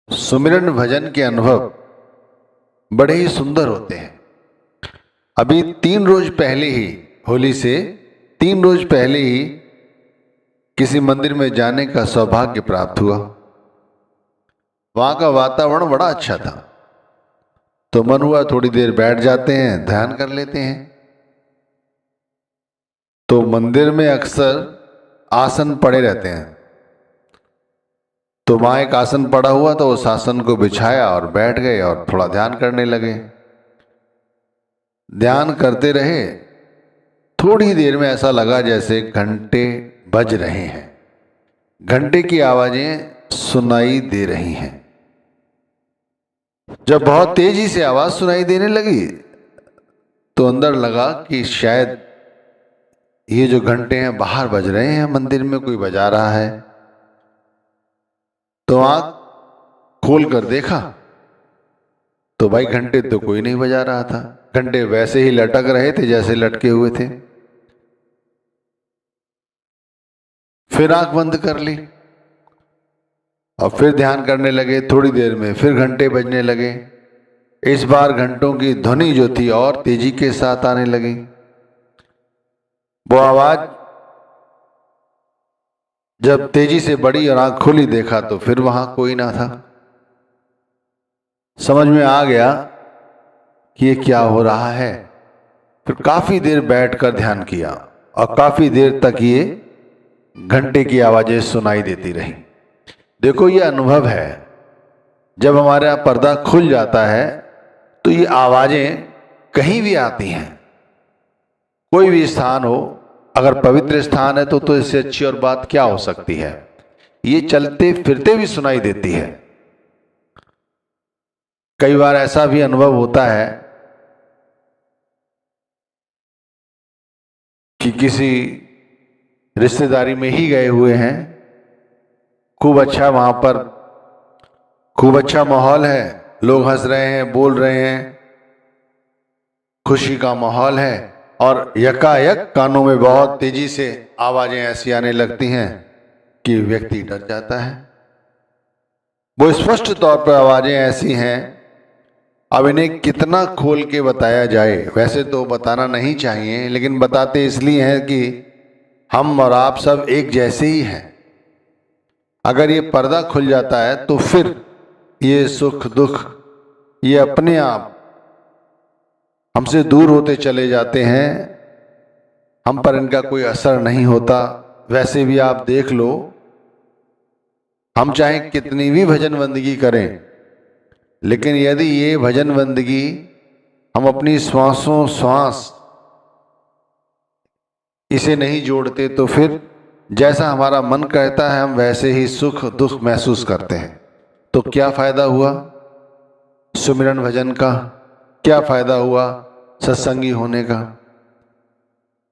सुमिरन भजन के अनुभव बड़े ही सुंदर होते हैं। अभी 3 रोज पहले ही, होली से 3 रोज पहले ही किसी मंदिर में जाने का सौभाग्य प्राप्त हुआ। वहां का वातावरण बड़ा अच्छा था, तो मन हुआ थोड़ी देर बैठ जाते हैं, ध्यान कर लेते हैं। तो मंदिर में अक्सर आसन पड़े रहते हैं, तो वहां एक आसन पड़ा हुआ तो उस आसन को बिछाया और बैठ गए और थोड़ा ध्यान करने लगे। ध्यान करते रहे, थोड़ी देर में ऐसा लगा जैसे घंटे बज रहे हैं, घंटे की आवाजें सुनाई दे रही हैं। जब बहुत तेजी से आवाज सुनाई देने लगी तो अंदर लगा कि शायद ये जो घंटे हैं बाहर बज रहे हैं, मंदिर में कोई बजा रहा है। तो आंख खोल कर देखा तो भाई घंटे तो कोई नहीं बजा रहा था, घंटे वैसे ही लटक रहे थे जैसे लटके हुए थे। फिर आंख बंद कर ली और फिर ध्यान करने लगे। थोड़ी देर में फिर घंटे बजने लगे। इस बार घंटों की ध्वनि जो थी और तेजी के साथ आने लगी। वो आवाज जब तेजी से बढ़ी और आंख खोली, देखा तो फिर वहां कोई ना था। समझ में आ गया कि ये क्या हो रहा है। फिर काफी देर बैठकर ध्यान किया और काफी देर तक ये घंटे की आवाजें सुनाई देती रही। देखो, ये अनुभव है, जब हमारा पर्दा खुल जाता है तो ये आवाजें कहीं भी आती हैं। कोई भी स्थान हो, अगर पवित्र स्थान है तो इससे अच्छी और बात क्या हो सकती है। ये चलते फिरते भी सुनाई देती है। कई बार ऐसा भी अनुभव होता है कि किसी रिश्तेदारी में ही गए हुए हैं, खूब अच्छा, वहां पर खूब अच्छा माहौल है, लोग हंस रहे हैं, बोल रहे हैं, खुशी का माहौल है, और यकायक कानों में बहुत तेजी से आवाजें ऐसी आने लगती हैं कि व्यक्ति डर जाता है। वो स्पष्ट तौर पर आवाजें ऐसी हैं, अब इन्हें कितना खोल के बताया जाए। वैसे तो बताना नहीं चाहिए, लेकिन बताते इसलिए हैं कि हम और आप सब एक जैसे ही हैं। अगर ये पर्दा खुल जाता है तो फिर ये सुख दुख ये अपने आप हमसे दूर होते चले जाते हैं, हम पर इनका कोई असर नहीं होता। वैसे भी आप देख लो, हम चाहे कितनी भी भजन बंदगी करें, लेकिन यदि ये भजन बंदगी हम अपनी श्वासों श्वास इसे नहीं जोड़ते तो फिर जैसा हमारा मन कहता है हम वैसे ही सुख दुख महसूस करते हैं। तो क्या फायदा हुआ सुमिरन भजन का? क्या फायदा हुआ सत्संगी होने का?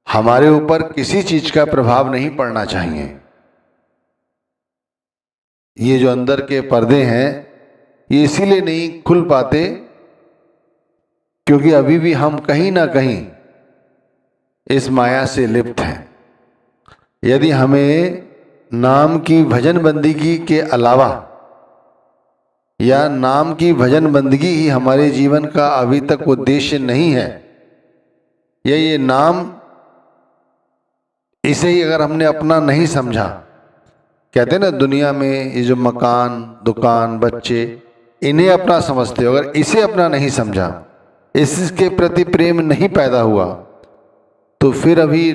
हमारे ऊपर किसी चीज का प्रभाव नहीं पड़ना चाहिए। ये जो अंदर के पर्दे हैं ये इसीलिए नहीं खुल पाते क्योंकि अभी भी हम कहीं ना कहीं इस माया से लिप्त हैं। यदि हमें नाम की भजन बंदगी के अलावा या नाम की भजन बंदगी ही हमारे जीवन का अभी तक उद्देश्य नहीं है, या ये नाम इसे ही अगर हमने अपना नहीं समझा, कहते हैं ना दुनिया में ये जो मकान दुकान बच्चे इन्हें अपना समझते हो, अगर इसे अपना नहीं समझा, इसके प्रति प्रेम नहीं पैदा हुआ, तो फिर अभी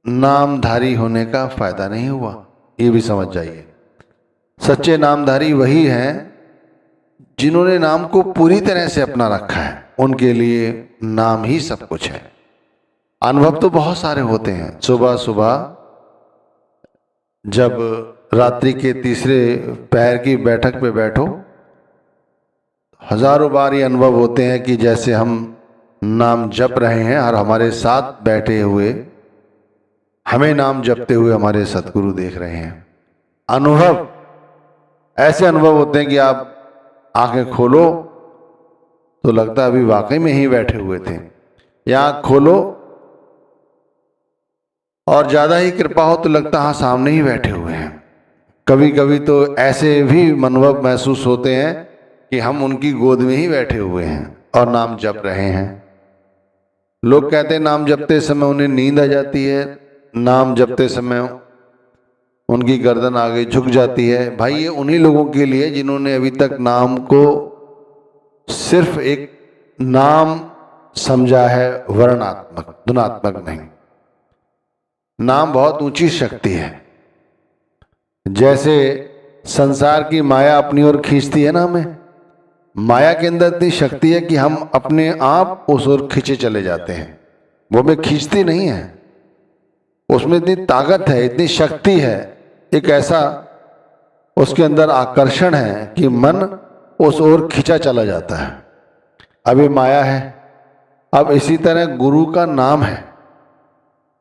नामधारी होने का फायदा नहीं हुआ। ये भी समझ जाइए, सच्चे नामधारी वही हैं जिन्होंने नाम को पूरी तरह से अपना रखा है। उनके लिए नाम ही सब कुछ है। अनुभव तो बहुत सारे होते हैं। सुबह सुबह जब रात्रि के तीसरे पहर की बैठक पे बैठो, हजारों बार ये अनुभव होते हैं कि जैसे हम नाम जप रहे हैं और हमारे साथ बैठे हुए हमें नाम जपते हुए हमारे सतगुरु देख रहे हैं। अनुभव ऐसे अनुभव होते हैं कि आप आंखें खोलो तो लगता है अभी वाकई में ही बैठे हुए थे, या आंख खोलो और ज्यादा ही कृपा हो तो लगता हाँ सामने ही बैठे हुए हैं। कभी कभी तो ऐसे भी अनुभव महसूस होते हैं कि हम उनकी गोद में ही बैठे हुए हैं और नाम जप रहे हैं। लोग कहते हैं नाम जपते समय उन्हें नींद आ जाती है, नाम जपते समय उनकी गर्दन आगे झुक जाती है। भाई ये उन्हीं लोगों के लिए जिन्होंने अभी तक नाम को सिर्फ एक नाम समझा है, वर्णात्मक, धुनात्मक नहीं। नाम बहुत ऊंची शक्ति है। जैसे संसार की माया अपनी ओर खींचती है ना हमें, माया के अंदर इतनी शक्ति है कि हम अपने आप उस ओर खींचे चले जाते हैं। वो हमें खींचती नहीं है, उसमें इतनी ताकत है, इतनी शक्ति है, एक ऐसा उसके अंदर आकर्षण है कि मन उस ओर खींचा चला जाता है। अब ये माया है। अब इसी तरह गुरु का नाम है,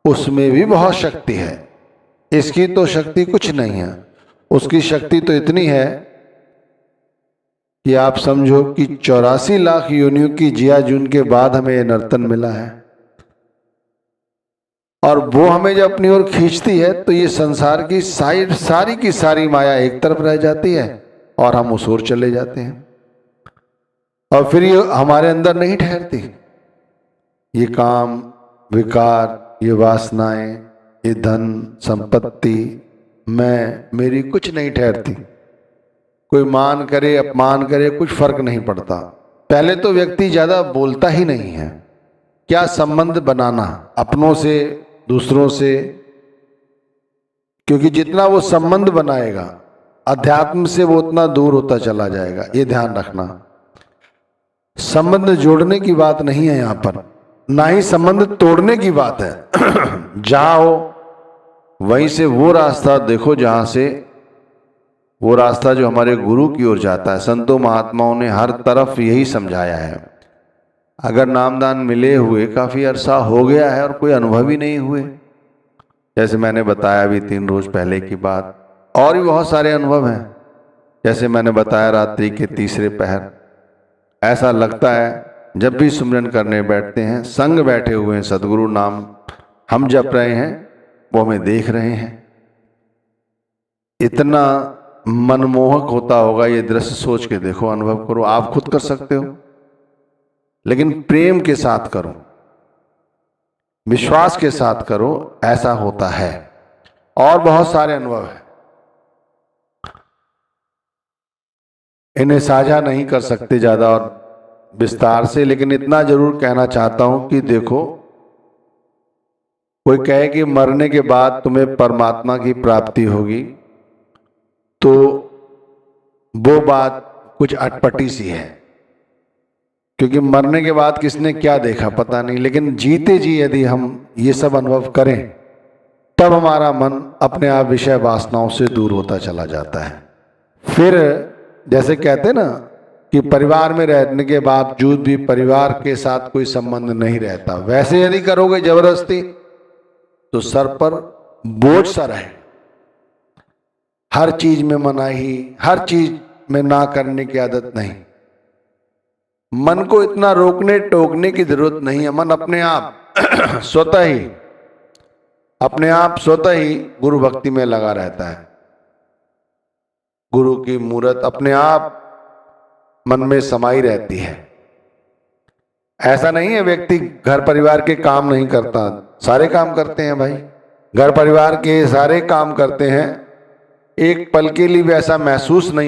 उसमें भी बहुत शक्ति है। इसकी तो शक्ति कुछ नहीं है, उसकी शक्ति तो इतनी है कि आप समझो कि 84 लाख योनियों की जिया जून के बाद हमें नर्तन मिला है। और वो हमें जब अपनी ओर खींचती है तो ये संसार की सारी की सारी माया एक तरफ रह जाती है और हम उस ओर चले जाते हैं। और फिर ये हमारे अंदर नहीं ठहरती। ये काम, विकार, ये वासनाएं, ये धन संपत्ति, मैं, मेरी कुछ नहीं ठहरती। कोई मान करे अपमान करे कुछ फर्क नहीं पड़ता। पहले तो व्यक्ति ज्यादा बोलता ही नहीं है। क्या संबंध बनाना अपनों से, दूसरों से, क्योंकि जितना वो संबंध बनाएगा अध्यात्म से वो उतना दूर होता चला जाएगा। ये ध्यान रखना। संबंध जोड़ने की बात नहीं है यहाँ पर, ना ही संबंध तोड़ने की बात है। जहां हो वहीं से वो रास्ता देखो, जहां से वो रास्ता जो हमारे गुरु की ओर जाता है। संतों महात्माओं ने हर तरफ यही समझाया है। अगर नामदान मिले हुए काफी अरसा हो गया है और कोई अनुभव ही नहीं हुए, जैसे मैंने बताया अभी 3 रोज पहले की बात, और भी बहुत सारे अनुभव हैं। जैसे मैंने बताया रात्रि के तीसरे पहर ऐसा लगता है जब भी सुमिरन करने बैठते हैं, संग बैठे हुए हैं, सदगुरु नाम हम जप रहे हैं, वो हमें देख रहे हैं। इतना मनमोहक होता होगा ये दृश्य। सोच के देखो, अनुभव करो। आप खुद कर सकते हो, लेकिन प्रेम के साथ करो, विश्वास के साथ करो। ऐसा होता है। और बहुत सारे अनुभव हैं, इन्हें साझा नहीं कर सकते ज्यादा और विस्तार से, लेकिन इतना जरूर कहना चाहता हूं कि देखो, कोई कहे कि मरने के बाद तुम्हें परमात्मा की प्राप्ति होगी, तो वो बात कुछ अटपटी सी है। क्योंकि मरने के बाद किसने क्या देखा पता नहीं, लेकिन जीते जी यदि हम ये सब अनुभव करें तब हमारा मन अपने आप विषय वासनाओं से दूर होता चला जाता है। फिर जैसे कहते ना कि परिवार में रहने के बावजूद भी परिवार के साथ कोई संबंध नहीं रहता, वैसे यदि करोगे जबरदस्ती तो सर पर बोझ सा रहे। हर चीज में मनाही, हर चीज में ना करने की आदत नहीं। मन को इतना रोकने टोकने की जरूरत नहीं है। मन अपने आप स्वतः ही गुरु भक्ति में लगा रहता है। गुरु की मूरत अपने आप मन में समाई रहती है। ऐसा नहीं है व्यक्ति घर परिवार के काम नहीं करता, सारे काम करते हैं भाई। घर परिवार के सारे काम करते हैं। एक पल के लिए भी ऐसा महसूस नहीं